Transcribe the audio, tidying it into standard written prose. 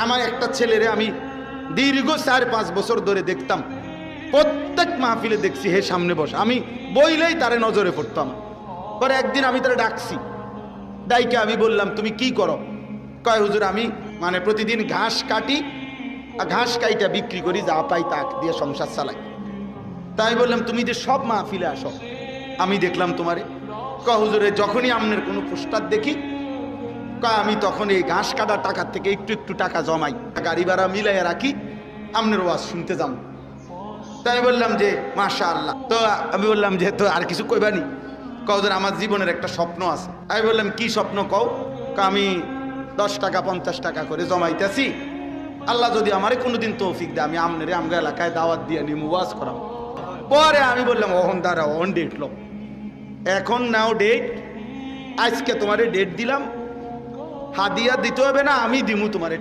আমার একটা ছেলেরে আমি দীর্ঘ 4-5 বছর ধরে দেখতাম, প্রত্যেক মাহফিলে দেখছি হে সামনে বসে, আমি বইলেই তারে নজরে পড়তাম। পরে একদিন আমি তারে ডাকছি, ডাইকে আমি বললাম তুমি কি করো? কয় হুজুর আমি মানে প্রতিদিন ঘাস কাটি, আর ঘাস কাইটা বিক্রি করি, যা পাই তা দিয়ে সংসার চালাই। তাই বললাম তুমি যে সব মাহফিলে আসো, আমি দেখলাম তোমারে। কয় হুজুরে যখনই আপনার কোনো পোস্টার দেখি, কয় আমি তখন এই ঘাস কাটার টাকার থেকে একটু একটু টাকা জমাই, গাড়ি ভাড়া মিলাইয়া রাখি, আপনার ওয়াজ শুনতে যাম। তাই বললাম যে মাশাআল্লাহ। তো আমি বললাম যে তো আর কিছু কইবানি? কও যে আমার জীবনের একটা স্বপ্ন আছে। আমি বললাম কি স্বপ্ন কও? আমি 10 টাকা 50 টাকা করে জমাইতেছি, আল্লাহ যদি আমারে কোনোদিন তৌফিক দেয় আমি আমনের আমগা এলাকায় দাওয়াত দিয়ে নিয়ে ওয়াজ করাম। পরে আমি বললাম ওহন দাঁড়া, ওহন ডেট লো, এখন নাও ডেট, আজকে তোমারে ডেট দিলাম, হাদিয়া দিতে হবে না, আমি দিমু তোমারে